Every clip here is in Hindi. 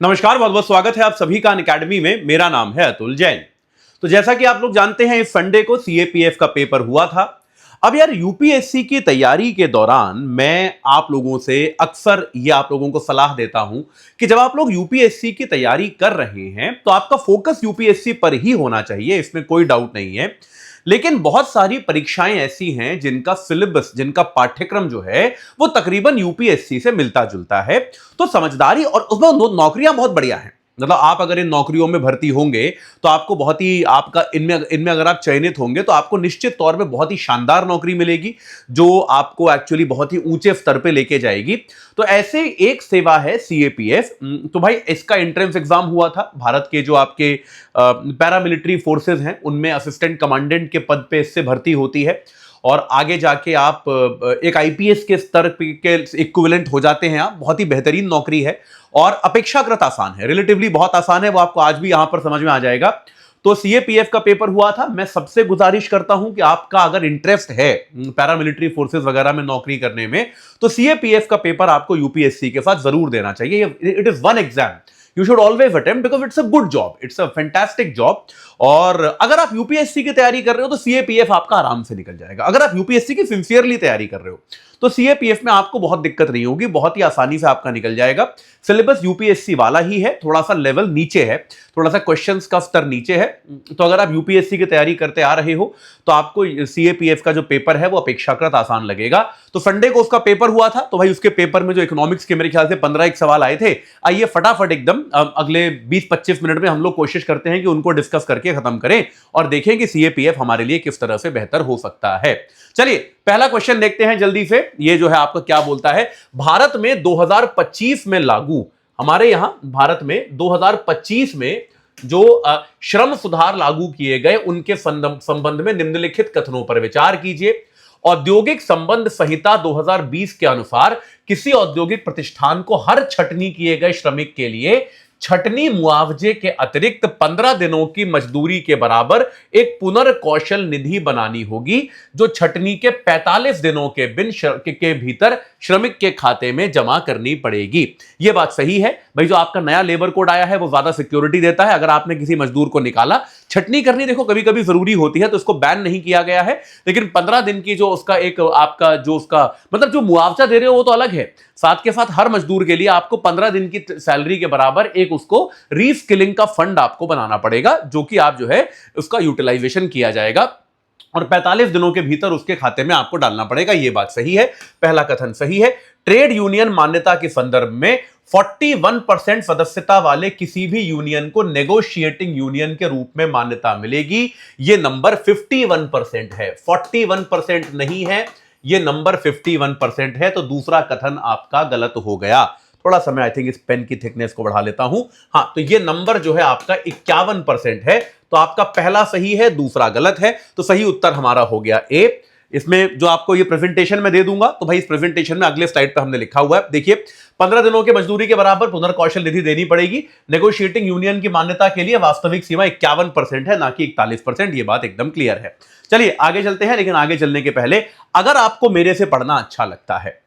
नमस्कार, बहुत बहुत स्वागत है आप सभी का अनअकैडमी में। मेरा नाम है अतुल जैन। तो जैसा कि आप लोग जानते हैं, इस संडे को सीएपीएफ का पेपर हुआ था। अब यार, यूपीएससी की तैयारी के दौरान मैं आप लोगों से अक्सर ये आप लोगों को सलाह देता हूं कि जब आप लोग यूपीएससी की तैयारी कर रहे हैं तो आपका फोकस यूपीएससी पर ही होना चाहिए, इसमें कोई डाउट नहीं है। लेकिन बहुत सारी परीक्षाएं ऐसी हैं जिनका सिलेबस, जिनका पाठ्यक्रम जो है वो तकरीबन यूपीएससी से मिलता जुलता है। तो समझदारी, और उसमें नौकरियां बहुत बढ़िया हैं। मतलब आप अगर इन नौकरियों में भर्ती होंगे तो आपको बहुत ही, आपका इनमें इनमें अगर आप चयनित होंगे तो आपको निश्चित तौर पे बहुत ही शानदार नौकरी मिलेगी जो आपको एक्चुअली बहुत ही ऊंचे स्तर पे लेके जाएगी। तो ऐसे एक सेवा है सीएपीएफ। तो भाई, इसका एंट्रेंस एग्जाम हुआ था। भारत के जो आपके पैरामिलिट्री फोर्सेज हैं उनमें असिस्टेंट कमांडेंट के पद पे इससे भर्ती होती है और आगे जाके आप एक आईपीएस के स्तर के इक्विवेलेंट हो जाते हैं। आप, बहुत ही बेहतरीन नौकरी है और अपेक्षाकृत आसान है, रिलेटिवली बहुत आसान है। वो आपको आज भी यहां पर समझ में आ जाएगा। तो सीएपीएफ का पेपर हुआ था। मैं सबसे गुजारिश करता हूं कि आपका अगर इंटरेस्ट है पैरामिलिट्री फोर्सेस वगैरह में नौकरी करने में, तो सीएपीएफ का पेपर आपको यूपीएससी के साथ जरूर देना चाहिए। It is one exam you should always attempt because it's a good job, it's a fantastic job। और अगर आप यूपीएससी की तैयारी कर रहे हो तो सीएपीएफ आपका आराम से निकल जाएगा। अगर आप यूपीएससी की सिंसियरली तैयारी कर रहे हो तो सीएपीएफ में आपको बहुत दिक्कत नहीं होगी, बहुत ही आसानी से आपका निकल जाएगा। सिलेबस यूपीएससी वाला ही है, थोड़ा सा लेवल नीचे है, थोड़ा सा क्वेश्चंस का स्तर नीचे है। तो अगर आप यूपीएससी की तैयारी करते आ रहे हो तो आपको सीएपीएफ का जो पेपर है वो अपेक्षाकृत आसान लगेगा। तो संडे को उसका पेपर हुआ था। तो भाई, उसके पेपर में जो इकोनॉमिक्स के मेरे ख्याल से 15 एक सवाल आए थे। आइए फटाफट एकदम अगले 20-25 मिनट में हम लोग कोशिश करते हैं कि उनको डिस्कस करके खत्म करें और देखें कि सीएपीएफ हमारे लिए किस तरह से बेहतर हो सकता है। चलिए, पहला क्वेश्चन देखते हैं जल्दी से। ये जो है आपका क्या बोलता है, भारत में 2025 में लागू, हमारे यहां भारत में 2025 में जो श्रम सुधार लागू किए गए उनके संबंध में निम्नलिखित कथनों पर विचार कीजिए। औद्योगिक संबंध संहिता 2020 के अनुसार किसी औद्योगिक प्रतिष्ठान को हर छटनी किए गए श्रमिक के लिए छटनी मुआवजे के अतिरिक्त 15 दिनों की मजदूरी के बराबर एक पुनर्कौशल निधि बनानी होगी जो छटनी के 45 दिनों के भीतर श्रमिक के खाते में जमा करनी पड़ेगी। यह बात सही है भाई। जो आपका नया लेबर कोड आया है वो ज्यादा सिक्योरिटी देता है। अगर आपने किसी मजदूर को निकाला, छटनी करनी देखो कभी कभी जरूरी होती है तो इसको बैन नहीं किया गया है, लेकिन 15 दिन की जो उसका एक आपका जो उसका मतलब जो मुआवजा दे रहे हो वो तो अलग है। साथ के साथ हर मजदूर के लिए आपको 15 दिन की सैलरी के बराबर एक उसको रीस्किलिंग का फंड आपको बनाना पड़ेगा जो कि आप जो है उसका यूटिलाइजेशन किया जाएगा और 45 दिनों के भीतर उसके खाते में आपको डालना पड़ेगा। यह बात सही है, पहला कथन सही है। ट्रेड यूनियन मान्यता के संदर्भ में 41% सदस्यता वाले किसी भी यूनियन को नेगोशिएटिंग यूनियन के रूप में मान्यता मिलेगी। यह नंबर 51% है, 41% नहीं है, यह नंबर 51% है। तो दूसरा कथन आपका गलत हो गया। थोड़ा समय आई थिंक इस पेन की थिकनेस को बढ़ा लेता हूं। हां, तो यह नंबर जो है आपका 51% है। तो आपका पहला सही है, दूसरा गलत है। तो सही उत्तर हमारा हो गया ए। इसमें जो आपको ये प्रेजेंटेशन में दे दूंगा, तो भाई इस प्रेजेंटेशन में अगले स्लाइड पे हमने लिखा हुआ है, देखिए 15 दिनों के मजदूरी के बराबर पुनर्कौशल निधि देनी पड़ेगी। नेगोशिएटिंग यूनियन की मान्यता के लिए वास्तविक सीमा 51% है, ना कि 41%। ये बात एकदम क्लियर है। चलिए आगे चलते हैं, लेकिन आगे चलने के पहले अगर आपको मेरे से पढ़ना अच्छा लगता है,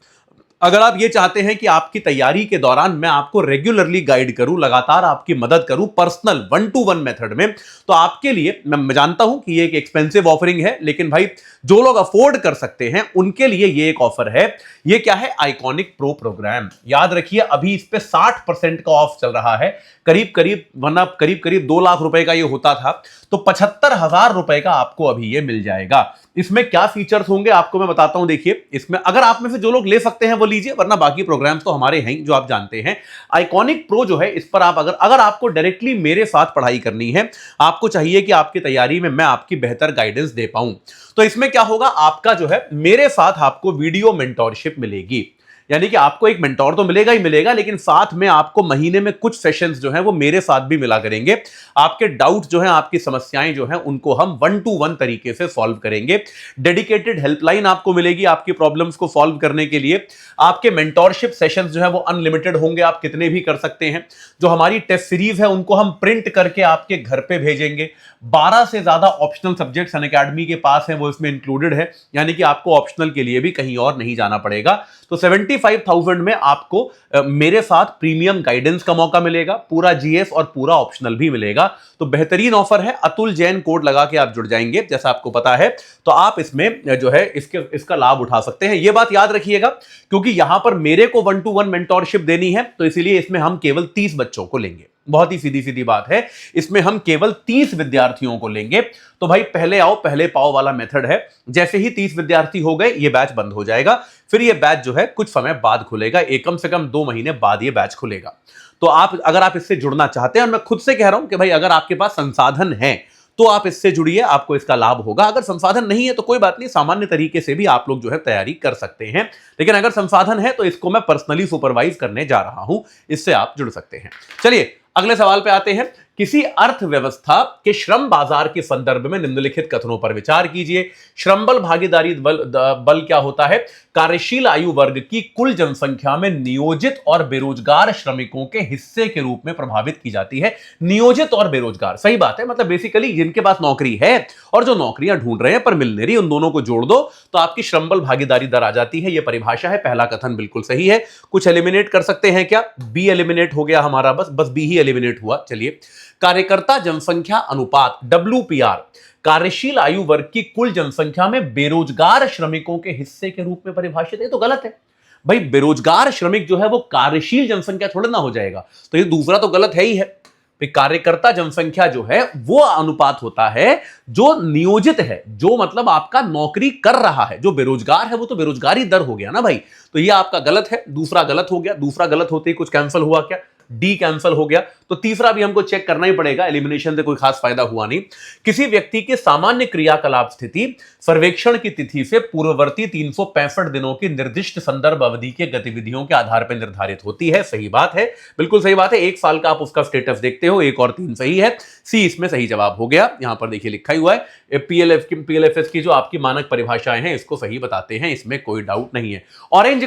अगर आप ये चाहते हैं कि आपकी तैयारी के दौरान मैं आपको रेगुलरली गाइड करूं, लगातार आपकी मदद करूं पर्सनल 1-to-1 मेथड में, तो आपके लिए मैं जानता हूं कि ये एक एक्सपेंसिव ऑफरिंग है, लेकिन भाई जो लोग अफोर्ड कर सकते हैं उनके लिए ये एक ऑफर है। ये क्या है? Iconic pro program. याद रखिए, अभी इस पे 60% का ऑफ चल रहा है। करीब करीब 2 लाख रुपए का ये होता था, तो 75,000 रुपए का आपको अभी ये मिल जाएगा। इसमें क्या फीचर्स होंगे आपको मैं बताता हूं। देखिए, इसमें अगर आप में से जो लोग ले सकते हैं वो लीजिए, वरना बाकी प्रोग्राम्स तो हमारे हैं जो आप जानते हैं। आइकॉनिक प्रो जो है, इस पर आप अगर आपको डायरेक्टली मेरे साथ पढ़ाई करनी है, आपको चाहिए कि आपकी तैयारी में मैं आपकी बेहतर गाइडेंस दे पाऊं, तो इसमें क्या होगा, आपका जो है मेरे साथ आपको वीडियो मेंटोरशिप मिलेगी। यानी कि आपको एक मेंटोर तो मिलेगा ही मिलेगा, लेकिन साथ में आपको महीने में कुछ सेशंस जो हैं वो मेरे साथ भी मिला करेंगे। आपके डाउट जो हैं, आपकी समस्याएं जो हैं, उनको हम 1-to-1 तरीके से सॉल्व करेंगे। डेडिकेटेड हेल्पलाइन आपको मिलेगी आपकी प्रॉब्लम्स को सॉल्व करने के लिए। आपके मेंटोरशिप सेशंस जो है वो अनलिमिटेड होंगे, आप कितने भी कर सकते हैं। जो हमारी टेस्ट सीरीज है उनको हम प्रिंट करके आपके घर पे भेजेंगे। 12 से ज्यादा ऑप्शनल सब्जेक्ट्स अनअकैडमी के पास हैं, वो इसमें इंक्लूडेड है, यानी कि आपको ऑप्शनल के लिए भी कहीं और नहीं जाना पड़ेगा। तो 75 25,000 में आपको मेरे साथ प्रीमियम गाइडेंस का मौका मिलेगा, पूरा जीएस और पूरा ऑप्शनल भी मिलेगा। तो बेहतरीन ऑफर है, अतुल जैन कोड लगा के आप जुड़ जाएंगे जैसा आपको पता है, तो आप इसमें जो है इसका लाभ उठा सकते हैं। यह बात याद रखिएगा, क्योंकि यहां पर मेरे को 1-to-1 मेंटोरशिप देनी है, तो इसीलिए इसमें हम केवल 30 बच्चों को लेंगे। बहुत ही सीधी सीधी बात है, इसमें हम केवल 30 विद्यार्थियों को लेंगे। तो भाई पहले आओ पहले पाओ वाला मेथड है। जैसे ही 30 विद्यार्थी हो गए ये बैच बंद हो जाएगा, फिर ये बैच जो है कुछ समय बाद खुलेगा, एक कम से कम 2 महीने बाद ये बैच खुलेगा। तो अगर आप इससे जुड़ना चाहते हैं, और मैं खुद से कह रहा हूं कि भाई अगर आपके पास संसाधन है तो आप इससे जुड़िए, आपको इसका लाभ होगा। अगर संसाधन नहीं है तो कोई बात नहीं, सामान्य तरीके से भी आप लोग जो है तैयारी कर सकते हैं, लेकिन अगर संसाधन है तो इसको मैं पर्सनली सुपरवाइज करने जा रहा हूं, इससे आप जुड़ सकते हैं। चलिए अगले सवाल पे आते हैं। किसी अर्थव्यवस्था के श्रम बाजार के संदर्भ में निम्नलिखित कथनों पर विचार कीजिए। श्रम बल भागीदारी बल क्या होता है? कार्यशील आयु वर्ग की कुल जनसंख्या में नियोजित और बेरोजगार श्रमिकों के हिस्से के रूप में प्रभावित की जाती है। नियोजित और बेरोजगार, सही बात है, मतलब बेसिकली जिनके पास नौकरी है और जो नौकरियां ढूंढ रहे हैं पर मिल नहीं रही, उन दोनों को जोड़ दो तो आपकी श्रम बल भागीदारी दर आ जाती है। यह परिभाषा है, पहला कथन बिल्कुल सही है। कुछ एलिमिनेट कर सकते हैं क्या? बी एलिमिनेट हो गया हमारा, बस बी ही एलिमिनेट हुआ। चलिए, कार्यकर्ता जनसंख्या अनुपात WPR कार्यशील आयु वर्ग की कुल जनसंख्या में बेरोजगार श्रमिकों के हिस्से के रूप में परिभाषित है, तो गलत है भाई। बेरोजगार श्रमिक जो है वो कार्यशील जनसंख्या थोड़ा ना हो जाएगा, तो ये दूसरा तो गलत है ही है। कार्यकर्ता जनसंख्या जो है वो अनुपात होता है जो नियोजित है, जो मतलब आपका नौकरी कर रहा है। जो बेरोजगार है वो तो बेरोजगारी दर हो गया ना भाई, तो ये आपका गलत है। दूसरा गलत हो गया, दूसरा गलत होते ही कुछ कैंसिल हुआ क्या? डी कैंसिल हो गया, तो तीसरा भी हमको चेक करना ही पड़ेगा। एलिमिनेशन से कोई खास फायदा हुआ नहीं। किसी व्यक्ति के सामान्य क्रियाकलाप स्थिति सर्वेक्षण की तिथि से पूर्ववर्ती 365 दिनों की निर्दिष्ट संदर्भ अवधि के गतिविधियों के आधार पर निर्धारित होती है। सही बात है, बिल्कुल सही बात है। 1 साल का आप उसका स्टेटस देखते हो, 1 और 3 सही है। सी इसमें सही जवाब हो गया। यहां पर देखिए लिखा ही हुआ है, पीएलएफएस की जो आपकी मानक परिभाषाएं हैं इसको सही बताते हैं, इसमें कोई डाउट नहीं है। ऑरेंज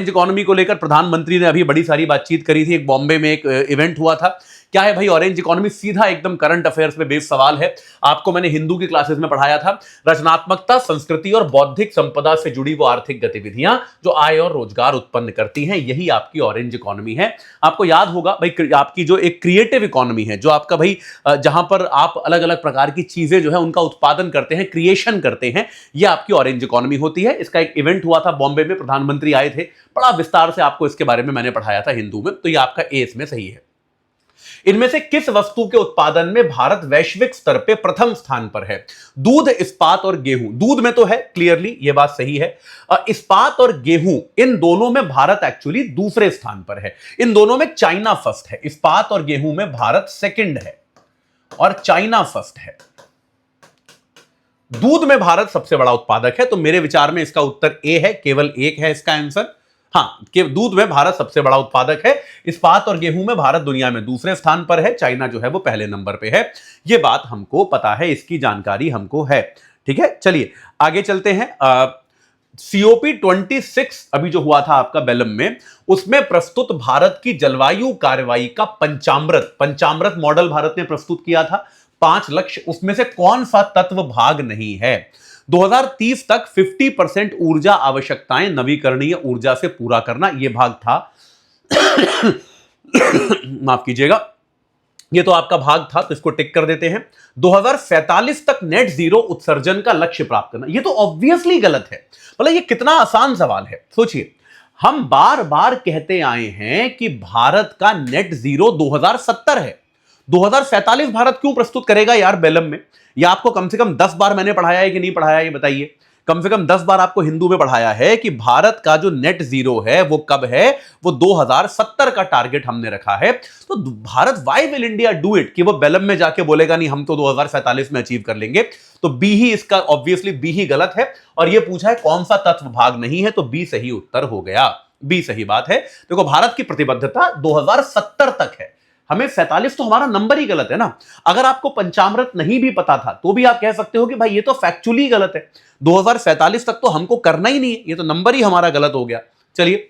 इकोनॉमी को लेकर प्रधानमंत्री ने अभी बड़ी सारी बातचीत करी थी। बॉम्बे में एक इवेंट हुआ था। क्या है भाई ऑरेंज इकोनॉमी? सीधा एकदम करंट अफेयर्स पे बेस्ड सवाल है। आपको मैंने हिंदू की क्लासेस में पढ़ाया था, रचनात्मकता, संस्कृति और बौद्धिक संपदा से जुड़ी वो आर्थिक गतिविधियां जो आय और रोजगार उत्पन्न करती हैं, यही आपकी ऑरेंज इकोनॉमी है। आपको याद होगा भाई, आपकी जो एक क्रिएटिव इकोनॉमी है, जो आपका भाई जहां पर आप अलग अलग प्रकार की चीजें जो है उनका उत्पादन करते हैं, क्रिएशन करते हैं, ये आपकी ऑरेंज इकोनॉमी होती है। इसका एक इवेंट हुआ था बॉम्बे में, प्रधानमंत्री आए थे, बड़ा विस्तार से आपको इसके बारे में मैंने पढ़ाया था हिंदू में, तो ये आपका ए इसमें सही है। इनमें से किस वस्तु के उत्पादन में भारत वैश्विक स्तर पे प्रथम स्थान पर है? दूध, इस्पात और गेहूं। दूध में तो है क्लियरली, यह बात सही है। इस्पात और गेहूं, इन दोनों में भारत एक्चुअली दूसरे स्थान पर है। इन दोनों में चाइना फर्स्ट है। इस्पात और गेहूं में भारत सेकंड है और चाइना फर्स्ट है। दूध में भारत सबसे बड़ा उत्पादक है, तो मेरे विचार में इसका उत्तर ए है, केवल एक है इसका आंसर। हाँ, कि दूध में भारत सबसे बड़ा उत्पादक है। इस्पात और गेहूं में भारत दुनिया में दूसरे स्थान पर है, चाइना जो है वो पहले नंबर पे है। ये बात हमको पता है, इसकी जानकारी हमको है। ठीक है, चलिए आगे चलते हैं। COP 26 अभी जो हुआ था आपका बेलम में, उसमें प्रस्तुत भारत की जलवायु कार्रवाई का पंचामृत मॉडल भारत ने प्रस्तुत किया था। 5 लक्ष्य, उसमें से कौन सा तत्व भाग नहीं है? 2030 तक 50% ऊर्जा आवश्यकताएं नवीकरणीय ऊर्जा से पूरा करना, यह भाग था। माफ कीजिएगा, यह तो आपका भाग था, तो इसको टिक कर देते हैं। 2047 तक नेट जीरो उत्सर्जन का लक्ष्य प्राप्त करना, यह तो ऑब्वियसली गलत है। मतलब यह कितना आसान सवाल है, सोचिए। हम बार बार कहते आए हैं कि भारत का नेट जीरो 2070 है। 2047 भारत क्यों प्रस्तुत करेगा यार बेलम में? या आपको कम से कम 10 बार मैंने पढ़ाया है कि नहीं पढ़ाया, ये बताइए। कम से कम 10 बार आपको हिंदू में पढ़ाया है कि भारत का जो नेट जीरो है वो कब है? वो 2070 का टारगेट हमने रखा है। तो Bharat, why will India do it, कि वो बेलम में जाके बोलेगा नहीं हम तो 2047 में अचीव कर लेंगे। तो बी ही इसका, ऑब्वियसली बी ही गलत है। और ये पूछा है कौन सा तत्व भाग नहीं है, तो बी सही उत्तर हो गया। बी सही बात है। देखो भारत की प्रतिबद्धता 2070 तक है, हमें 47 तो हमारा नंबर ही गलत है ना। अगर आपको पंचामृत नहीं भी पता था तो भी आप कह सकते हो कि भाई ये तो फैक्चुअली गलत है, 2047 तक तो हमको करना ही नहीं है, ये तो नंबर ही हमारा गलत हो गया। चलिए,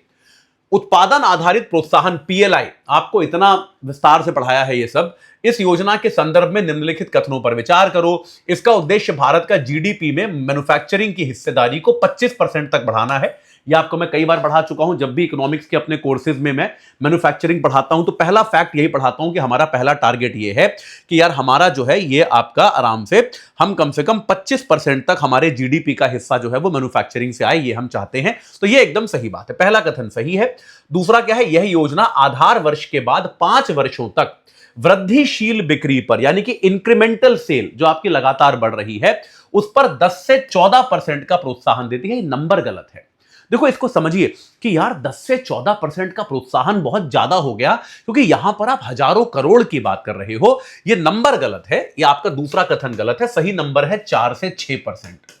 उत्पादन आधारित प्रोत्साहन PLI, आपको इतना विस्तार से पढ़ाया है ये सब। इस योजना के संदर्भ में निम्नलिखित कथनों पर विचार करो। इसका उद्देश्य भारत का GDP में मैन्युफैक्चरिंग की हिस्सेदारी को 25% तक बढ़ाना है। ये आपको मैं कई बार पढ़ा चुका हूं। जब भी इकोनॉमिक्स के अपने कोर्सेज में मैं मैन्युफैक्चरिंग पढ़ाता हूं तो पहला फैक्ट यही पढ़ाता हूं कि हमारा पहला टारगेट ये है कि यार हमारा जो है ये आपका आराम से हम कम से कम 25% तक हमारे जीडीपी का हिस्सा जो है वो मैन्युफैक्चरिंग से आए, ये हम चाहते हैं। तो ये एकदम सही बात है, पहला कथन सही है। दूसरा क्या है, यह योजना आधार वर्ष के बाद 5 वर्षों तक वृद्धिशील बिक्री पर, यानी कि इंक्रीमेंटल सेल जो आपकी लगातार बढ़ रही है, उस पर 10 से 14% का प्रोत्साहन देती है। ये नंबर गलत है। देखो इसको समझिए कि यार 10 से 14% का प्रोत्साहन बहुत ज्यादा हो गया, क्योंकि यहां पर आप हजारों करोड़ की बात कर रहे हो। ये नंबर गलत है, ये आपका दूसरा कथन गलत है। सही नंबर है 4 से 6%।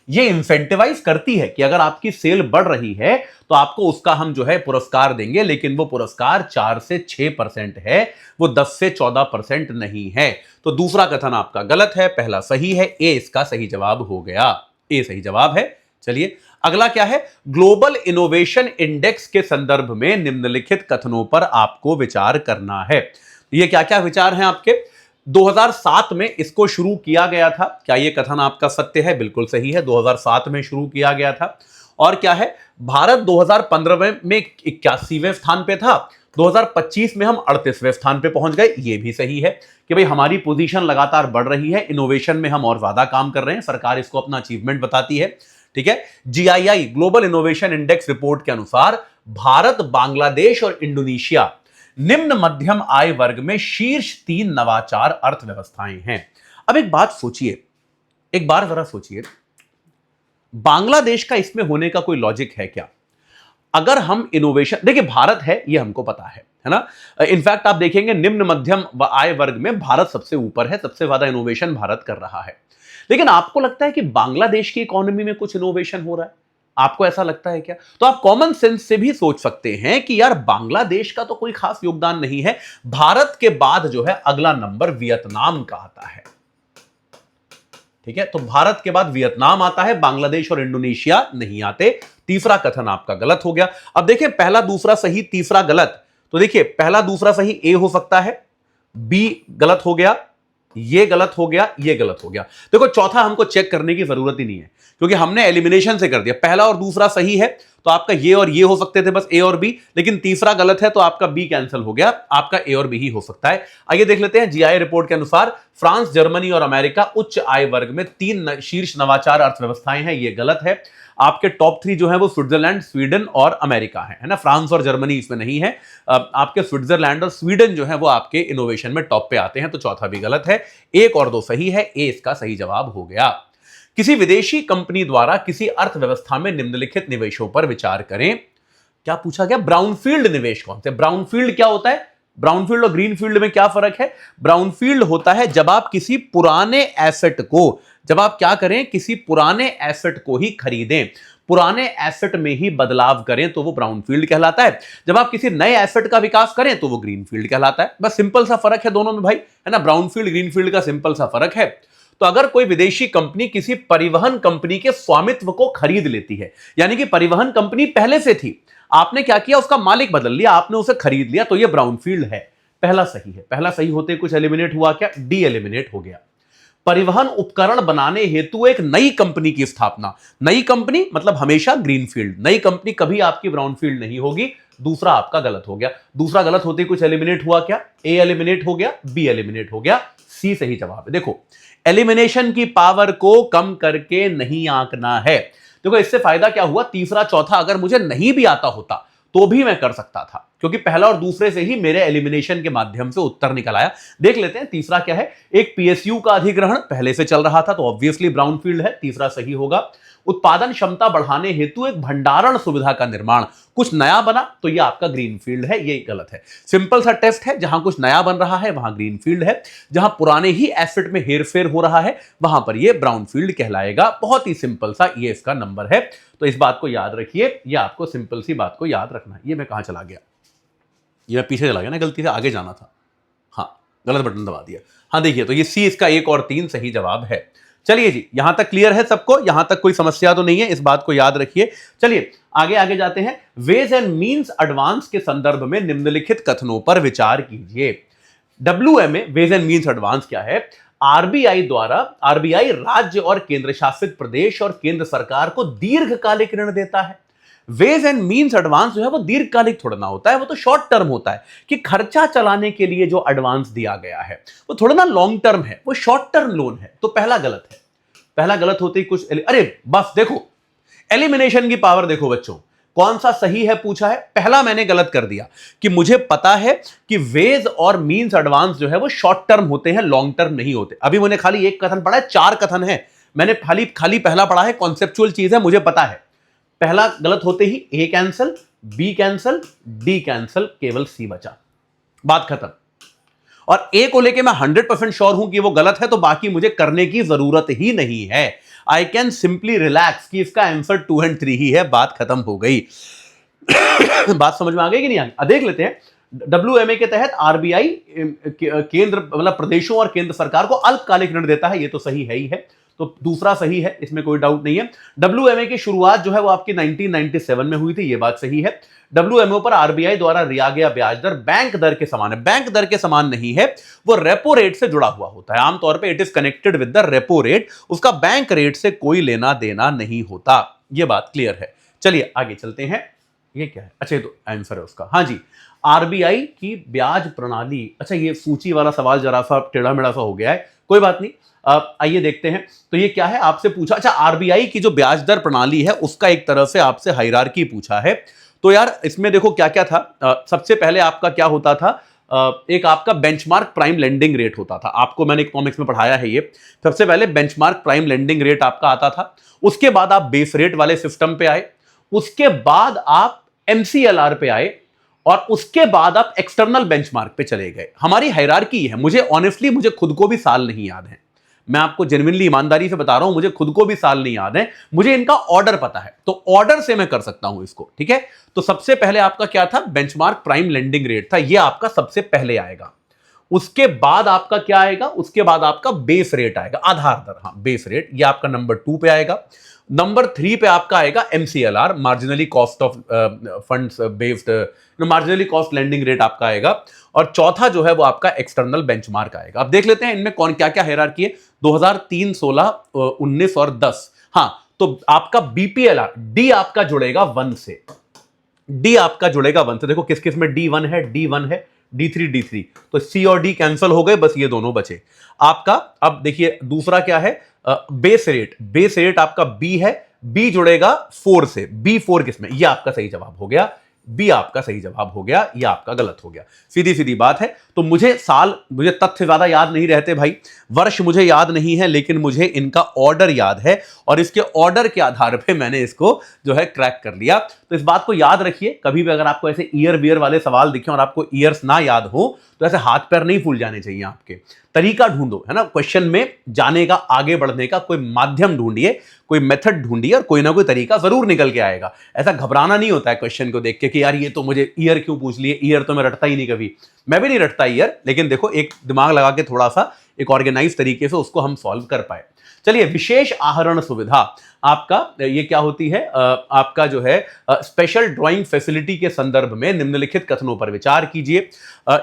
ये इंसेंटिवाइज करती है कि अगर आपकी सेल बढ़ रही है तो आपको उसका हम जो है पुरस्कार देंगे, लेकिन वो पुरस्कार 4 से 6% है, वो 10 से 14% नहीं है। तो दूसरा कथन आपका गलत है, पहला सही है। ए इसका सही जवाब हो गया, ए सही जवाब है। चलिए अगला क्या है, ग्लोबल इनोवेशन इंडेक्स के संदर्भ में निम्नलिखित कथनों पर आपको विचार करना है। ये क्या क्या विचार हैं आपके। 2007 में इसको शुरू किया गया था, क्या यह कथन आपका सत्य है? बिल्कुल सही है, 2007 में शुरू किया गया था। और क्या है, भारत 2015 में 81वें स्थान पे था, 2025 में हम 38वें स्थान पे पहुंच गए। ये भी सही है कि भाई हमारी पोजीशन लगातार बढ़ रही है, इनोवेशन में हम और ज्यादा काम कर रहे हैं, सरकार इसको अपना अचीवमेंट बताती है। ठीक है, GII global innovation index report के अनुसार भारत, बांग्लादेश और इंडोनेशिया निम्न मध्यम आय वर्ग में शीर्ष 3 नवाचार अर्थव्यवस्थाएं हैं। अब एक बात सोचिए, एक बार जरा सोचिए, बांग्लादेश का इसमें होने का कोई लॉजिक है क्या? अगर हम इनोवेशन, देखिए भारत है ये हमको पता है ना। इनफैक्ट आप देखेंगे निम्न मध्यम आय वर्ग में भारत सबसे ऊपर है, सबसे ज्यादा इनोवेशन भारत कर रहा है। लेकिन आपको लगता है कि बांग्लादेश की इकोनॉमी में कुछ इनोवेशन हो रहा है? आपको ऐसा लगता है क्या? तो आप कॉमन सेंस से भी सोच सकते हैं कि यार बांग्लादेश का तो कोई खास योगदान नहीं है। भारत के बाद जो है अगला नंबर वियतनाम का आता है। ठीक है, तो भारत के बाद वियतनाम आता है, बांग्लादेश और इंडोनेशिया नहीं आते। तीसरा कथन आपका गलत हो गया। अब देखिए पहला दूसरा सही, तीसरा गलत। तो देखिए पहला दूसरा सही ए हो सकता है, बी गलत हो गया, ये गलत हो गया, ये गलत हो गया। देखो चौथा हमको चेक करने की जरूरत ही नहीं है, क्योंकि हमने एलिमिनेशन से कर दिया। पहला और दूसरा सही है तो आपका ये और ये हो सकते थे, बस ए और बी। लेकिन तीसरा गलत है तो आपका बी कैंसिल हो गया, आपका ए और बी ही हो सकता है। आइए देख लेते हैं, जीआई रिपोर्ट के अनुसार फ्रांस, जर्मनी और अमेरिका उच्च आय वर्ग में 3 शीर्ष नवाचार अर्थव्यवस्थाएं हैं। ये गलत है। आपके टॉप 3 जो है वो स्विट्जरलैंड, स्वीडन और अमेरिका है ना। फ्रांस और जर्मनी इसमें नहीं है। आपके स्विट्जरलैंड और स्वीडन जो है वो आपके इनोवेशन में टॉप पे आते हैं। तो चौथा भी गलत है, 1 और 2 सही है, ए इसका सही जवाब हो गया। किसी विदेशी कंपनी द्वारा किसी अर्थव्यवस्था में निम्नलिखित निवेशों पर विचार करें। क्या पूछा गया? ब्राउनफील्ड निवेश कौन से? ब्राउनफील्ड क्या होता है? ब्राउनफील्ड और ग्रीनफील्ड में क्या फर्क है? ब्राउनफील्ड होता है जब आप किसी पुराने एसेट को, जब आप क्या करें, किसी पुराने एसेट को ही खरीदें, पुराने एसेट में ही बदलाव करें तो वो ब्राउनफील्ड कहलाता है। जब आप किसी नए एसेट का विकास करें तो वो ग्रीनफील्ड कहलाता है। बस सिंपल सा फर्क है दोनों में भाई, है ना। ब्राउनफील्ड ग्रीनफील्ड का सिंपल सा फर्क है। तो अगर कोई विदेशी कंपनी किसी परिवहन कंपनी के स्वामित्व को खरीद लेती है, यानी कि परिवहन कंपनी पहले से थी, आपने क्या किया, उसका मालिक बदल लिया, आपने उसे खरीद लिया, तो यह ब्राउनफील्ड है। पहला सही है। पहला सही होते कुछ एलिमिनेट हुआ क्या? डी एलिमिनेट हो गया। परिवहन उपकरण बनाने हेतु एक नई कंपनी की स्थापना, नई कंपनी मतलब हमेशा ग्रीनफील्ड, नई कंपनी कभी आपकी ब्राउनफील्ड नहीं होगी। दूसरा आपका गलत हो गया। दूसरा गलत होते कुछ एलिमिनेट हुआ क्या? ए एलिमिनेट हो गया, बी एलिमिनेट हो गया, सी सही जवाब है। देखो एलिमिनेशन की पावर को कम करके नहीं आंकना है। देखो इससे फायदा क्या हुआ, तीसरा चौथा अगर मुझे नहीं भी आता होता तो भी मैं कर सकता था, क्योंकि पहला और दूसरे से ही मेरे एलिमिनेशन के माध्यम से उत्तर निकल आया। देख लेते हैं तीसरा क्या है। एक पीएसयू का अधिग्रहण पहले से चल रहा था तो ऑब्वियसली ब्राउनफील्ड है, तीसरा सही होगा। उत्पादन क्षमता बढ़ाने हेतु एक भंडारण सुविधा का निर्माण, कुछ नया बना तो यह आपका ग्रीनफील्ड है, ये गलत है। सिंपल सा टेस्ट है, जहां कुछ नया बन रहा है वहां ग्रीनफील्ड है, जहां पुराने ही एसेट में हेरफेर हो रहा है वहां पर यह ब्राउनफील्ड कहलाएगा। बहुत ही सिंपल सा ये इसका नंबर है। तो इस बात को याद रखिए, ये आपको सिंपल सी बात को याद रखना है। ये मैं कहां चला गया, ये मैं पीछे चला गया ना, गलती से आगे जाना था। हाँ गलत बटन दबा दिया। हाँ देखिए, तो ये सी इसका 1 और 3 सही जवाब है। चलिए जी, यहां तक क्लियर है सबको, यहां तक कोई समस्या तो नहीं है, इस बात को याद रखिए। चलिए आगे आगे जाते हैं। वेज एंड मीन्स एडवांस के संदर्भ में निम्नलिखित कथनों पर विचार कीजिए। WMA ways and means advance क्या है? आरबीआई राज्य और केंद्र शासित प्रदेश और केंद्र सरकार को दीर्घकालिक ऋण देता है। वेज एंड मीन्स एडवांस जो है वो दीर्घकालिक थोड़ा ना होता है, वो तो शॉर्ट टर्म होता है कि खर्चा चलाने के लिए जो एडवांस दिया गया है वो थोड़ा ना लॉन्ग टर्म है, वो शॉर्ट टर्म लोन है। तो पहला गलत है। पहला गलत होते ही कुछ अरे बस देखो, एलिमिनेशन की पावर देखो बच्चों, कौन सा सही है पूछा है, पहला मैंने गलत कर दिया कि मुझे पता है कि वेज और मीन्स एडवांस जो है वो शॉर्ट टर्म होते हैं, लॉन्ग टर्म नहीं होते। अभी मैंने खाली एक कथन पढ़ा है, 4 कथन है, मैंने खाली पहला पढ़ा है, कॉन्सेप्चुअल चीज है, मुझे पता है। पहला गलत होते ही A cancel, B cancel, D cancel, केवल सी बचा, बात खत्म। और ए को लेके मैं 100% श्योर हूं कि वो गलत है, तो बाकी मुझे करने की जरूरत ही नहीं है। आई कैन सिंपली रिलैक्स कि इसका आंसर 2 और 3 ही है, बात खत्म हो गई। बात समझ में आ गई कि नहीं आ गई? देख लेते हैं। WMA के तहत आरबीआई केंद्र मतलब प्रदेशों और केंद्र सरकार को अल्पकालिक ऋण देता है, ये तो सही है ही है, तो दूसरा सही है, इसमें कोई डाउट नहीं है। WMA की शुरुआत जो है वो आपकी 1997 में हुई थी, ये बात सही है। WMO पर आरबीआई द्वारा लिया गया ब्याज दर बैंक दर के समान है, बैंक दर के समान नहीं है, वो रेपो रेट से जुड़ा हुआ होता है। आमतौर पे it is connected with the repo rate, उसका बैंक रेट से कोई लेना देना नहीं होता, ये बात क्लियर है। चलिए आगे चलते हैं। ये क्या है? अच्छा ये तो आंसर है उसका, हाँ जी, आरबीआई की ब्याज प्रणाली। अच्छा ये सूची वाला सवाल जरा सा टेढ़ा मेढ़ा सा हो गया है, कोई बात नहीं, आइए देखते हैं। तो ये क्या है आपसे पूछा, अच्छा आरबीआई की जो ब्याज दर प्रणाली है उसका एक तरह से आपसे हायरार्की पूछा है। तो यार इसमें देखो क्या क्या था। सबसे पहले आपका क्या होता था, एक आपका बेंचमार्क प्राइम लेंडिंग रेट होता था, आपको मैंने इकोनॉमिक्स में पढ़ाया है ये। सबसे पहले बेंचमार्क प्राइम लेंडिंग रेट आपका आता था, उसके बाद आप बेस रेट वाले सिस्टम पे आए, उसके बाद आप एमसीएलआर पे आए, और उसके बाद आप एक्सटर्नल बेंचमार्क पे चले गए। हमारी हायरार्की है, मुझे ऑनेस्टली मुझे खुद को भी साल नहीं याद है, मैं आपको जेन्युइनली ईमानदारी से बता रहा हूं, मुझे खुद को भी साल नहीं याद है, मुझे इनका ऑर्डर पता है, तो ऑर्डर से मैं कर सकता हूं इसको, ठीक है। तो सबसे पहले आपका क्या था, बेंचमार्क प्राइम लेंडिंग रेट था, ये आपका सबसे पहले आएगा। उसके बाद आपका क्या आएगा, उसके बाद आपका बेस रेट आएगा, आधार दर, हाँ बेस रेट, ये आपका नंबर 2 पे आएगा। नंबर 3 पे आपका आएगा MCLR, marginally cost of funds based, marginally cost lending rate आपका आएगा। और चौथा जो है वो आपका एक्सटर्नल बेंचमार्क आएगा। अब देख लेते हैं इनमें कौन क्या क्या हायरार्की है, 2003, 16, 19 और 10। हाँ तो आपका बीपीएलआर, डी आपका जुड़ेगा 1 से, डी आपका जुड़ेगा 1 से। देखो किस किस में D1 है, D1 है, D3, तो सी और डी कैंसिल हो गए, बस ये दोनों बचे आपका। अब देखिए दूसरा क्या है, बेस रेट, बेस रेट आपका बी है, बी जुड़ेगा 4 से, B4 किसमें, ये आपका सही जवाब हो गया, बी आपका सही जवाब हो गया, ये आपका गलत हो गया। सीधी सीधी बात है। तो मुझे तथ्य ज्यादा याद नहीं रहते भाई, वर्ष मुझे याद नहीं है, लेकिन मुझे इनका ऑर्डर याद है, और इसके ऑर्डर के आधार पे मैंने इसको जो है क्रैक कर लिया। तो इस बात को याद रखिए, कभी भी अगर आपको ऐसे ईयर बियर वाले सवाल दिखे और आपको ईयर्स ना याद हो तो ऐसे हाथ पैर नहीं फूल जाने चाहिए आपके, तरीका ढूंढो, है ना, क्वेश्चन में जाने का, आगे बढ़ने का कोई माध्यम ढूंढिए, कोई मेथड ढूंढिए, और कोई ना कोई तरीका जरूर निकल के आएगा। ऐसा घबराना नहीं होता है क्वेश्चन को देख के कि यार ये तो मुझे ईयर क्यों पूछ लिए, ईयर तो मैं रटता ही नहीं कभी, मैं भी नहीं रटता ईयर, लेकिन देखो एक दिमाग लगा के थोड़ा सा एक ऑर्गेनाइज तरीके से उसको हम सॉल्व कर पाए। चलिए विशेष आहरण सुविधा आपका ये क्या होती है, आपका जो है स्पेशल ड्राइंग फैसिलिटी के संदर्भ में निम्नलिखित कथनों पर विचार कीजिए।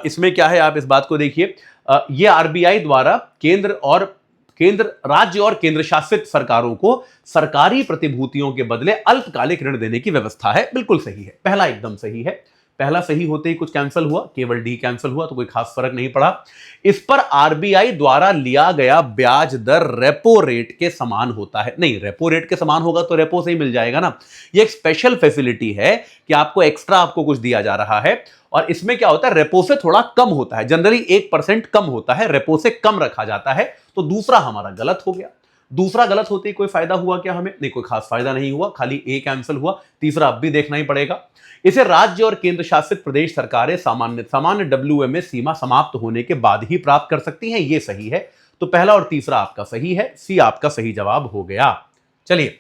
इसमें क्या है, आप इस बात को देखिए, ये आरबीआई द्वारा केंद्र राज्य और केंद्र शासित सरकारों को सरकारी प्रतिभूतियों के बदले अल्पकालिक ऋण देने की व्यवस्था है। बिल्कुल सही है, पहला एकदम सही है, पहला सही होते ही कुछ कैंसिल हुआ, केवल डी कैंसिल हुआ, तो कोई खास फर्क नहीं पड़ा। इस पर आरबीआई द्वारा लिया गया ब्याज दर रेपो रेट के समान होता है, नहीं रेपो रेट के समान होगा तो रेपो से ही मिल जाएगा ना। ये एक स्पेशल फैसिलिटी है कि आपको एक्स्ट्रा आपको कुछ दिया जा रहा है, और इसमें क्या होता है, रेपो से थोड़ा कम होता है, जनरली 1% कम होता है, रेपो से कम रखा जाता है। तो दूसरा हमारा गलत हो गया। दूसरा गलत होते ही कोई फायदा हुआ क्या हमें, नहीं कोई खास फायदा नहीं हुआ, खाली ए कैंसिल हुआ। तीसरा अब भी देखना ही पड़ेगा। इसे राज्य और केंद्र शासित प्रदेश सरकारें सामान्य WMA सीमा समाप्त होने के बाद ही प्राप्त कर सकती हैं, ये सही है। तो पहला और तीसरा आपका सही है, सी आपका सही जवाब हो गया। चलिए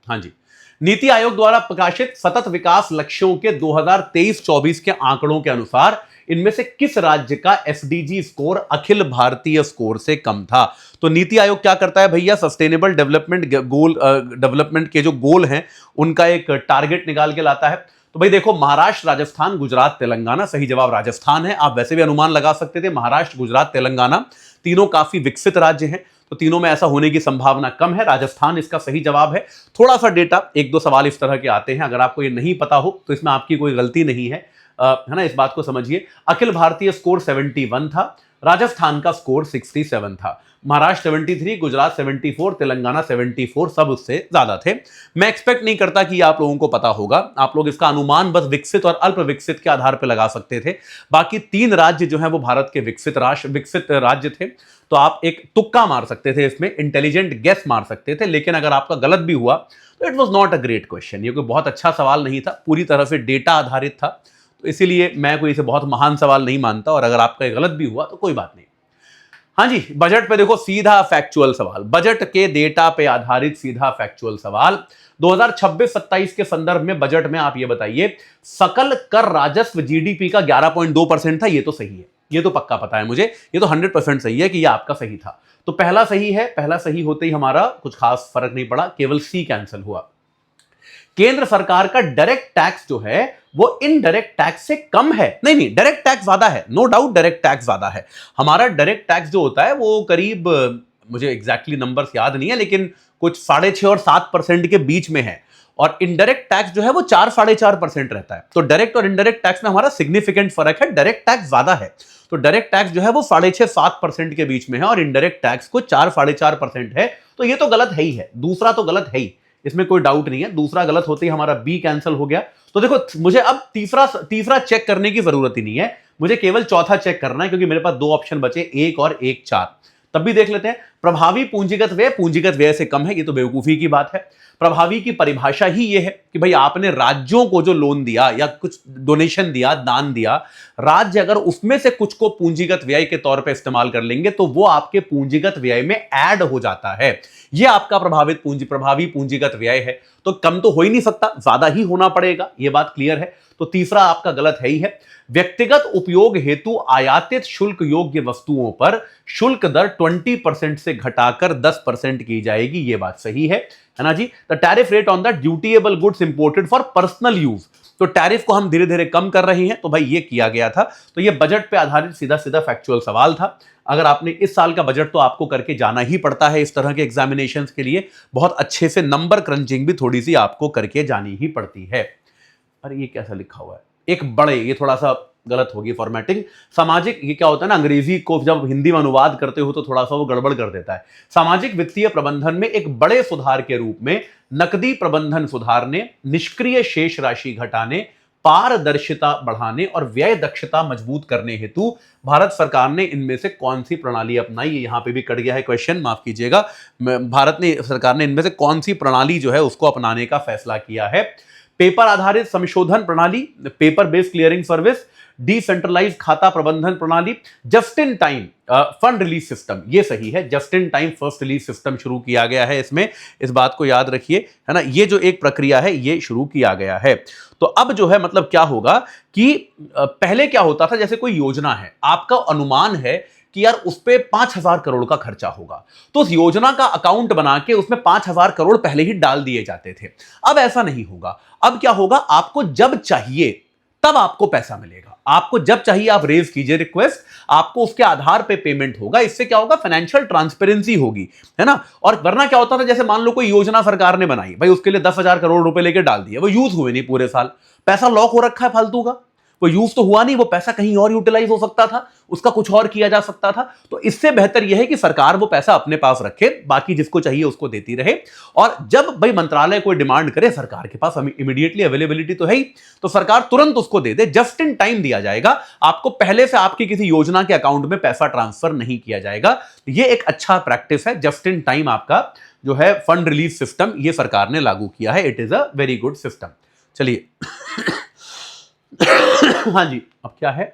हाँ जी, नीति आयोग द्वारा प्रकाशित सतत विकास लक्ष्यों के 2023-24 के आंकड़ों के अनुसार इनमें से किस राज्य का SDG score Akhil Bharatiya score से कम था। तो नीति आयोग क्या करता है भैया, सस्टेनेबल डेवलपमेंट गोल, डेवलपमेंट के जो गोल हैं उनका एक टारगेट निकाल के लाता है। तो भाई देखो, महाराष्ट्र, राजस्थान, गुजरात, तेलंगाना, सही जवाब राजस्थान है। आप वैसे भी अनुमान लगा सकते थे, महाराष्ट्र, गुजरात, तेलंगाना तीनों काफी विकसित राज्य हैं, तो तीनों में ऐसा होने की संभावना कम है। राजस्थान इसका सही जवाब है। थोड़ा सा डेटा, एक दो सवाल इस तरह के आते हैं, अगर आपको ये नहीं पता हो तो इसमें आपकी कोई गलती नहीं है, है ना, इस बात को समझिए। अखिल भारतीय स्कोर 71 था, राजस्थान का स्कोर 67 था, महाराष्ट्र 73, गुजरात 74, तेलंगाना 74, सब उससे ज्यादा थे। मैं एक्सपेक्ट नहीं करता कि आप लोगों को पता होगा, आप लोग इसका अनुमान बस विकसित और अल्प विकसित के आधार पर लगा सकते थे। बाकी 3 राज्य जो हैं वो भारत के विकसित राज्य थे, तो आप एक तुक्का मार सकते थे, इसमें इंटेलिजेंट गेस मार सकते थे, लेकिन अगर आपका गलत भी हुआ तो it was not a great question. ये कोई बहुत अच्छा सवाल नहीं था, पूरी तरह से डेटा आधारित था, तो इसीलिए मैं कोई इसे बहुत महान सवाल नहीं मानता, और अगर आपका गलत भी हुआ तो कोई बात नहीं। हाँ जी, बजट पे देखो, सीधा फैक्चुअल सवाल, बजट के डेटा पे आधारित सीधा फैक्चुअल सवाल। 2026-27 के संदर्भ में बजट में आप ये बताइए, सकल कर राजस्व जीडीपी का 11.2% था, ये तो सही है, ये तो पक्का पता है मुझे, ये तो 100% सही है कि ये आपका सही था। तो पहला सही है, पहला सही होते ही हमारा कुछ खास फर्क नहीं पड़ा, केवल सी कैंसिल हुआ। केंद्र सरकार का डायरेक्ट टैक्स जो है वो इनडायरेक्ट टैक्स से कम है। नहीं, डायरेक्ट टैक्स ज्यादा है, नो डाउट डायरेक्ट टैक्स ज्यादा है। हमारा डायरेक्ट टैक्स जो होता है वो करीब, मुझे एग्जैक्टली नंबर्स याद नहीं है, लेकिन कुछ 6.5 और 7% के बीच में है, और इनडायरेक्ट टैक्स जो है वो 4-4.5% रहता है। तो डायरेक्ट और इनडायरेक्ट टैक्स में हमारा सिग्निफिकेंट फर्क है, डायरेक्ट टैक्स ज्यादा है, तो डायरेक्ट टैक्स जो है वो 6.5-7% के बीच में है, और इनडायरेक्ट टैक्स को 4-4.5% है। तो ये तो गलत है ही है, दूसरा तो गलत है ही, इसमें कोई डाउट नहीं है। दूसरा गलत होते ही हमारा बी कैंसिल हो गया। तो देखो, मुझे अब तीसरा चेक करने की जरूरत ही नहीं है, मुझे केवल चौथा चेक करना है, क्योंकि मेरे पास 2 ऑप्शन बचे, 1 और 1 4। तब भी देख लेते हैं। प्रभावी पूंजीगत व्यय से कम है, ये तो बेवकूफी की बात है। प्रभावी की परिभाषा ही ये है कि भाई आपने राज्यों को जो लोन दिया या कुछ डोनेशन दिया, दान दिया, राज्य अगर उसमें से कुछ को पूंजीगत व्यय के तौर पे इस्तेमाल कर लेंगे तो वो आपके पूंजीगत व्यय में ऐड हो जाता है। ये आपका प्रभावी पूंजीगत व्यय है। तो कम तो हो ही नहीं सकता, ज्यादा ही होना पड़ेगा, ये बात क्लियर है। तो तीसरा आपका गलत है ही है। व्यक्तिगत उपयोग हेतु आयातित शुल्क योग्य वस्तुओं पर शुल्क दर 20% से घटाकर 10% की जाएगी, ये बात सही है ना जी। The tariff rate on the dutiable goods imported for personal use, तो टैरिफ को हम धीरे धीरे कम कर रहे हैं, तो भाई ये किया गया था। तो ये बजट पे आधारित सीधा सीधा फैक्चुअल सवाल था। अगर आपने इस साल का बजट तो आपको करके जाना ही पड़ता है इस तरह के एग्जामिनेशंस के लिए, बहुत अच्छे से नंबर क्रंचिंग भी थोड़ी सी आपको करके जानी ही पड़ती है। अरे ये कैसा लिखा हुआ है, एक बड़े, ये थोड़ा सा गलत होगी फॉर्मेटिंग। सामाजिक, ये क्या होता है ना, अंग्रेजी को जब हिंदी में अनुवाद करते हो तो थोड़ा सा वो गड़बड़ कर देता है। सामाजिक वित्तीय प्रबंधन में एक बड़े सुधार के रूप में नकदी प्रबंधन सुधारने, निष्क्रिय शेष राशि घटाने, पारदर्शिता बढ़ाने और व्यय दक्षता मजबूत करने हेतु भारत सरकार ने इनमें से कौन सी प्रणाली अपनाई। यहां पे भी कट गया है क्वेश्चन, माफ कीजिएगा। भारत ने, सरकार ने इनमें से कौन सी प्रणाली जो है उसको अपनाने का फैसला किया है। पेपर आधारित संशोधन प्रणाली, paper based clearing service, decentralised खाता प्रबंधन प्रणाली, just in time fund release system, ये सही है। Just in time first release system शुरू किया गया है इसमें, इस बात को याद रखिए, है ना। ये जो एक प्रक्रिया है ये शुरू किया गया है। तो अब जो है मतलब क्या होगा कि पहले क्या होता था, जैसे कोई योजना है, आपका अनुमान है कि यार उस पे 5,000 करोड़ का खर्चा होगा, तो उस योजना का अकाउंट बना के उसमें 5,000 करोड़ पहले ही डाल दिए जाते थे। अब ऐसा नहीं होगा। अब क्या होगा, आपको जब चाहिए तब आपको पैसा मिलेगा, आपको जब चाहिए आप रेज कीजिए रिक्वेस्ट, आपको उसके आधार पे पेमेंट होगा। इससे क्या होगा, फाइनेंशियल ट्रांसपेरेंसी होगी, है ना। और वरना क्या होता था, जैसे मान लो कोई योजना सरकार ने बनाई, भाई उसके लिए 10,000 करोड़ रुपए लेके डाल दिया, वो यूज हुए नहीं पूरे साल, पैसा लॉक हो रखा है फालतू का, वो यूज तो हुआ नहीं, वो पैसा कहीं और यूटिलाइज हो सकता था, उसका कुछ और किया जा सकता था। तो इससे बेहतर यह है कि सरकार वो पैसा अपने पास रखे, बाकी जिसको चाहिए उसको देती रहे। और जब भाई मंत्रालय कोई डिमांड करे, सरकार के पास इमीडिएटली अवेलेबिलिटी तो है ही, तो सरकार तुरंत उसको दे दे, जस्ट इन टाइम दिया जाएगा आपको, पहले से आपकी किसी योजना के अकाउंट में पैसा ट्रांसफर नहीं किया जाएगा। ये एक अच्छा प्रैक्टिस है, जस्ट इन टाइम आपका जो है फंड रिलीज सिस्टम, ये सरकार ने लागू किया है। It is a very good system. चलिए हाँ जी, अब क्या है,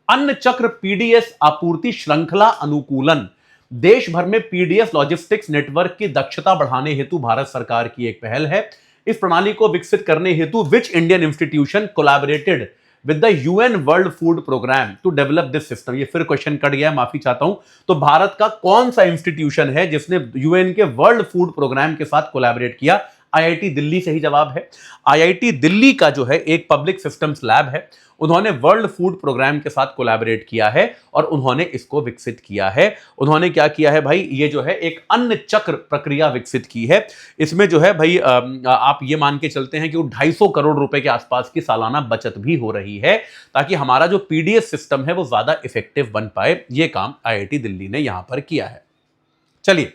अन्न चक्र पीडीएस आपूर्ति श्रृंखला अनुकूलन, देश भर में पीडीएस लॉजिस्टिक्स नेटवर्क की दक्षता बढ़ाने हेतु भारत सरकार की एक पहल है। इस प्रणाली को विकसित करने हेतु which Indian institution collaborated with the UN World Food Programme to develop this system. ये फिर क्वेश्चन कट गया, माफी चाहता हूं। तो भारत का कौन सा इंस्टीट्यूशन है जिसने यूएन के वर्ल्ड फूड प्रोग्राम के साथ कोलैबोरेट किया? आईआईटी दिल्ली सही जवाब है। आईआईटी दिल्ली का जो है एक पब्लिक सिस्टम्स लैब है, उन्होंने वर्ल्ड फूड प्रोग्राम के साथ कोलैबोरेट किया है और उन्होंने इसको विकसित किया है। उन्होंने क्या किया है भाई, ये जो है एक अन्न चक्र प्रक्रिया विकसित की है। इसमें जो है भाई आप ये मान के चलते हैं कि 250 करोड़ रुपए के आसपास की सालाना बचत भी हो रही है, ताकि हमारा जो पीडीएस सिस्टम है वो ज्यादा इफेक्टिव बन पाए। ये काम आईआईटी दिल्ली ने यहां पर किया है। चलिए,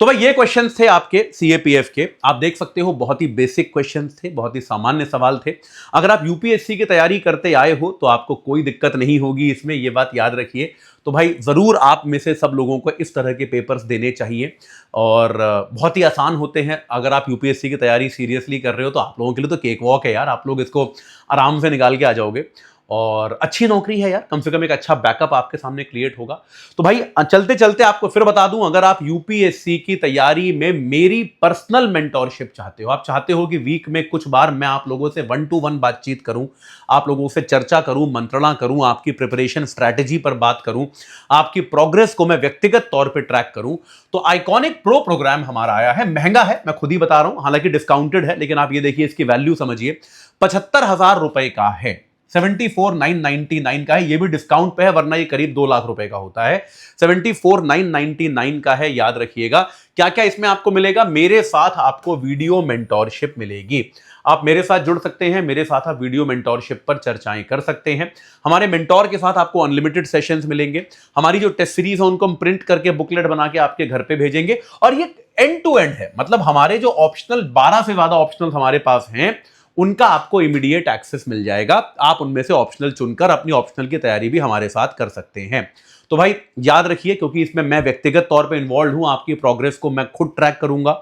तो भाई ये क्वेश्चंस थे आपके सीएपीएफ के। आप देख सकते हो बहुत ही बेसिक क्वेश्चंस थे, बहुत ही सामान्य सवाल थे। अगर आप यूपीएससी की तैयारी करते आए हो तो आपको कोई दिक्कत नहीं होगी इसमें, ये बात याद रखिए। तो भाई जरूर आप में से सब लोगों को इस तरह के पेपर्स देने चाहिए और बहुत ही आसान होते हैं। अगर आप यूपीएससी की तैयारी सीरियसली कर रहे हो तो आप लोगों के लिए तो केक वॉक है यार, आप लोग इसको आराम से निकाल के आ जाओगे और अच्छी नौकरी है यार, कम से कम एक अच्छा बैकअप आपके सामने क्रिएट होगा। तो भाई चलते चलते आपको फिर बता दूं, अगर आप यूपीएससी की तैयारी में मेरी पर्सनल मेंटोरशिप चाहते हो, आप चाहते हो कि वीक में कुछ बार मैं आप लोगों से 1-to-1 बातचीत करूं, आप लोगों से चर्चा करूं, मंत्रणा करूं, आपकी प्रिपरेशन स्ट्रैटेजी पर बात करूं, आपकी प्रोग्रेस को मैं व्यक्तिगत तौर पर ट्रैक करूं, तो आइकॉनिक प्रो प्रोग्राम हमारा आया है। महंगा है, मैं खुद ही बता रहा हूं, हालांकि डिस्काउंटेड है, लेकिन आप ये देखिए इसकी वैल्यू समझिए, 75,000 रुपए का है, 74,999 का है। ये भी डिस्काउंट पे है, वरना ये करीब 2 लाख रुपए का होता है। 74,999 का है, याद रखिएगा। क्या क्या इसमें आपको मिलेगा? मेरे साथ आपको वीडियो मेंटोरशिप मिलेगी। आप मेरे साथ जुड़ सकते हैं, मेरे साथ आप वीडियो मेंटोरशिप पर चर्चाएं कर सकते हैं। हमारे मेंटोर के साथ आपको अनलिमिटेड सेशंस मिलेंगे। हमारी जो टेस्ट सीरीज है उनको हम प्रिंट करके बुकलेट बना के आपके घर पे भेजेंगे, और ये एंड टू एंड है। मतलब हमारे जो ऑप्शनल 12 से ज्यादा ऑप्शनल हमारे पास हैं, उनका आपको इमीडिएट एक्सेस मिल जाएगा। आप उनमें से ऑप्शनल चुनकर अपनी ऑप्शनल की तैयारी भी हमारे साथ कर सकते हैं। तो भाई याद रखिए, क्योंकि इसमें मैं व्यक्तिगत तौर पे इन्वॉल्व हूं, आपकी प्रोग्रेस को मैं खुद ट्रैक करूंगा,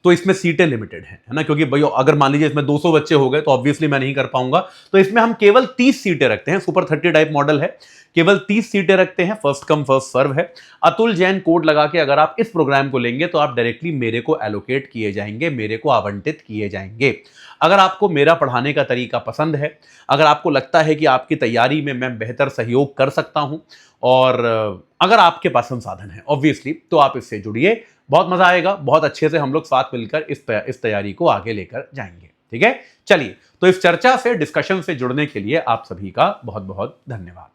तो इसमें सीटें लिमिटेड है ना, क्योंकि भाई अगर मान लीजिए इसमें 200 बच्चे हो गए तो ऑब्वियसली मैं नहीं कर पाऊंगा। तो इसमें हम केवल 30 सीटें रखते हैं, सुपर 30 टाइप मॉडल है, केवल 30 सीटें रखते हैं, फर्स्ट कम फर्स्ट सर्व है। अतुल जैन कोड लगा के अगर आप इस प्रोग्राम को लेंगे तो आप डायरेक्टली मेरे को एलोकेट किए जाएंगे, मेरे को आवंटित किए जाएंगे। अगर आपको मेरा पढ़ाने का तरीका पसंद है, अगर आपको लगता है कि आपकी तैयारी में मैं बेहतर सहयोग कर सकता हूं, और अगर आपके पास संसाधन है ऑब्वियसली, तो आप इससे जुड़िए, बहुत मजा आएगा। बहुत अच्छे से हम लोग साथ मिलकर इस तैयारी को आगे लेकर जाएंगे। ठीक है, चलिए, तो इस चर्चा से, डिस्कशन से जुड़ने के लिए आप सभी का बहुत बहुत धन्यवाद।